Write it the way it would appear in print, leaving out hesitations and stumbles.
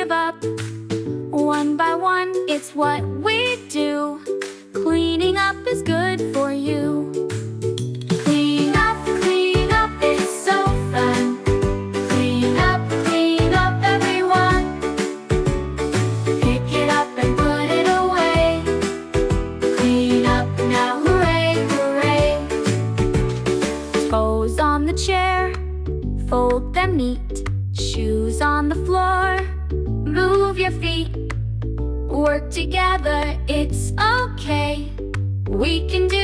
give up. One by one, it's what we do. Cleaning up is good for you. Clean up is so fun. Clean up everyone. Pick it up and put it away. Clean up now, hooray, hooray. Toes on the chair, fold them neat. Shoes on the floor, move your feet. Work together, it's okay. We can do